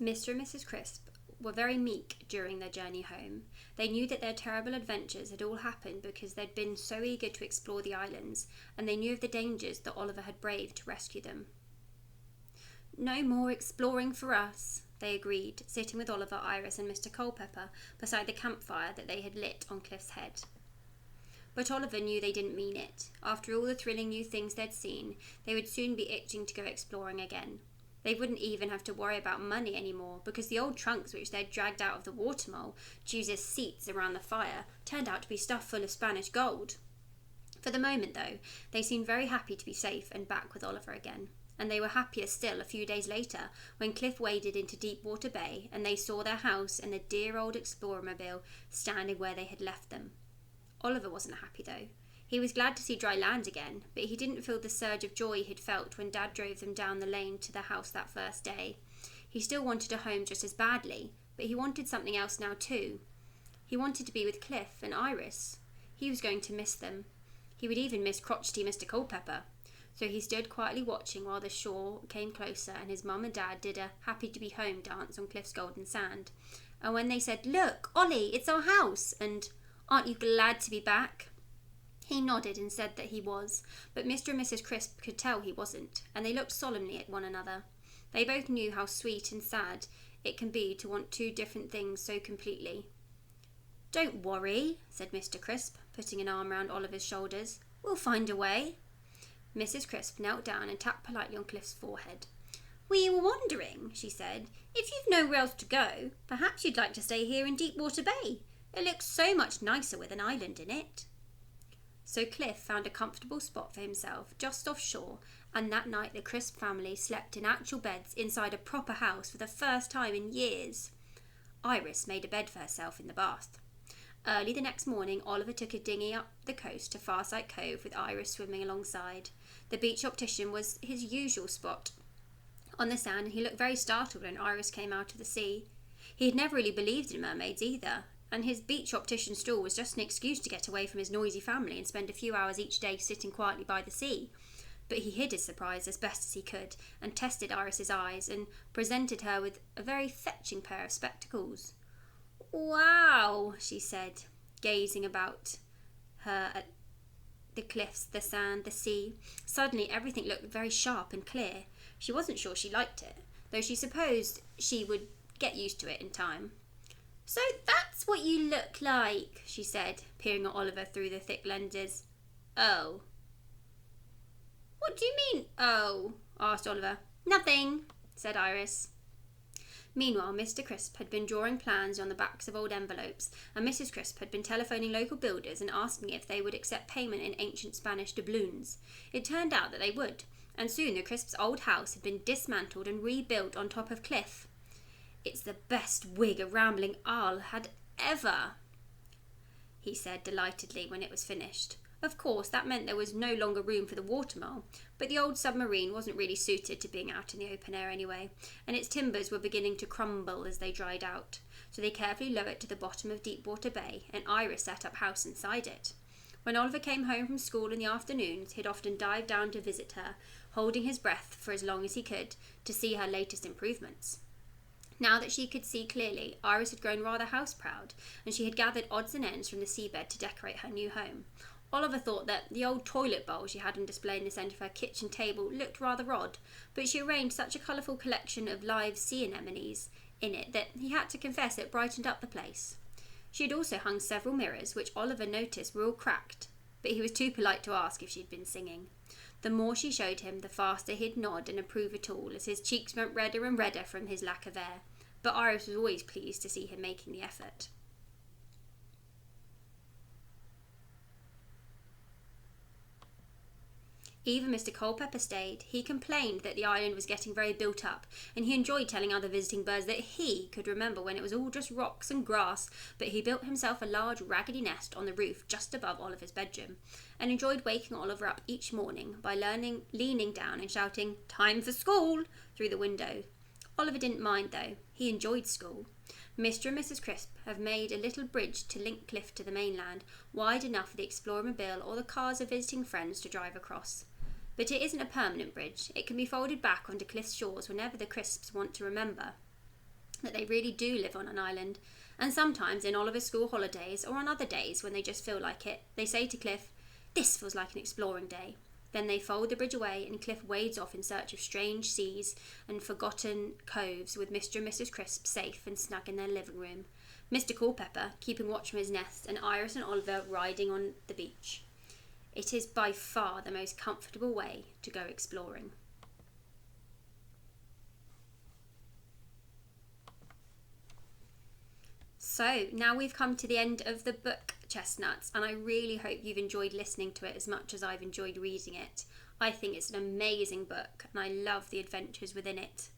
Mr. and Mrs. Crisp were very meek during their journey home. They knew that their terrible adventures had all happened because they'd been so eager to explore the islands, and they knew of the dangers that Oliver had braved to rescue them. "No more exploring for us," they agreed, sitting with Oliver, Iris and Mr. Culpepper beside the campfire that they had lit on Cliff's Head. But Oliver knew they didn't mean it. After all the thrilling new things they'd seen, they would soon be itching to go exploring again. They wouldn't even have to worry about money anymore, because the old trunks which they'd dragged out of the watermole to use as seats around the fire turned out to be stuffed full of Spanish gold. For the moment, though, they seemed very happy to be safe and back with Oliver again. And they were happier still a few days later when Cliff waded into Deepwater Bay and they saw their house and the dear old Explorermobile standing where they had left them. Oliver wasn't happy, though. He was glad to see dry land again, but he didn't feel the surge of joy he'd felt when Dad drove them down the lane to their house that first day. He still wanted a home just as badly, but he wanted something else now too. He wanted to be with Cliff and Iris. He was going to miss them. He would even miss crotchety Mr. Culpepper. So he stood quietly watching while the shore came closer and his mum and Dad did a happy-to-be-home dance on Cliff's golden sand. And when they said, "Look, Ollie, it's our house," and "Aren't you glad to be back?" he nodded and said that he was, but Mr. and Mrs. Crisp could tell he wasn't, and they looked solemnly at one another. They both knew how sweet and sad it can be to want two different things so completely. "Don't worry," said Mr. Crisp, putting an arm round Oliver's shoulders. "We'll find a way." Mrs. Crisp knelt down and tapped politely on Cliff's forehead. "We were wondering," she said, "if you've nowhere else to go, perhaps you'd like to stay here in Deepwater Bay. It looks so much nicer with an island in it." So Cliff found a comfortable spot for himself just offshore, and that night the Crisp family slept in actual beds inside a proper house for the first time in years. Iris made a bed for herself in the bath. Early the next morning, Oliver took a dinghy up the coast to Farsight Cove with Iris swimming alongside. The beach optician was his usual spot on the sand, and he looked very startled when Iris came out of the sea. He had never really believed in mermaids either, and his beach optician stall was just an excuse to get away from his noisy family and spend a few hours each day sitting quietly by the sea. But he hid his surprise as best as he could and tested Iris's eyes and presented her with a very fetching pair of spectacles. "Wow," she said, gazing about her at the cliffs, the sand, the sea. Suddenly everything looked very sharp and clear. She wasn't sure she liked it, though she supposed she would get used to it in time. "So that's what you look like," she said, peering at Oliver through the thick lenses. "Oh." "What do you mean, oh?" asked Oliver. "Nothing," said Iris. Meanwhile, Mr. Crisp had been drawing plans on the backs of old envelopes, and Mrs. Crisp had been telephoning local builders and asking if they would accept payment in ancient Spanish doubloons. It turned out that they would, and soon the Crisps' old house had been dismantled and rebuilt on top of Cliff. "It's the best wig a rambling owl had ever," he said delightedly when it was finished. Of course, that meant there was no longer room for the watermole, but the old submarine wasn't really suited to being out in the open air anyway, and its timbers were beginning to crumble as they dried out. So they carefully lowered it to the bottom of Deepwater Bay, and Iris set up house inside it. When Oliver came home from school in the afternoons, he'd often dive down to visit her, holding his breath for as long as he could to see her latest improvements. Now that she could see clearly, Iris had grown rather house-proud, and she had gathered odds and ends from the seabed to decorate her new home. Oliver thought that the old toilet bowl she had on display in the centre of her kitchen table looked rather odd, but she arranged such a colourful collection of live sea anemones in it that he had to confess it brightened up the place. She had also hung several mirrors, which Oliver noticed were all cracked, but he was too polite to ask if she'd been singing. The more she showed him, the faster he'd nod and approve it all, as his cheeks went redder and redder from his lack of air. But Iris was always pleased to see him making the effort. Even Mr. Culpepper stayed. He complained that the island was getting very built up, and he enjoyed telling other visiting birds that he could remember when it was all just rocks and grass, but he built himself a large raggedy nest on the roof just above Oliver's bedroom, and enjoyed waking Oliver up each morning by leaning down and shouting, "Time for school!" through the window. Oliver didn't mind, though. He enjoyed school. Mr. and Mrs. Crisp have made a little bridge to link Cliff to the mainland, wide enough for the Explorermobile or the cars of visiting friends to drive across. But it isn't a permanent bridge. It can be folded back onto Cliff's shores whenever the Crisps want to remember. that they really do live on an island, and sometimes in Oliver's school holidays or on other days when they just feel like it, they say to Cliff, "This feels like an exploring day." Then they fold the bridge away and Cliff wades off in search of strange seas and forgotten coves, with Mr. and Mrs. Crisp safe and snug in their living room, Mr. Culpepper keeping watch from his nest, and Iris and Oliver riding on the beach. It is by far the most comfortable way to go exploring. So now we've come to the end of the book, Chestnuts, and I really hope you've enjoyed listening to it as much as I've enjoyed reading it. I think it's an amazing book and I love the adventures within it.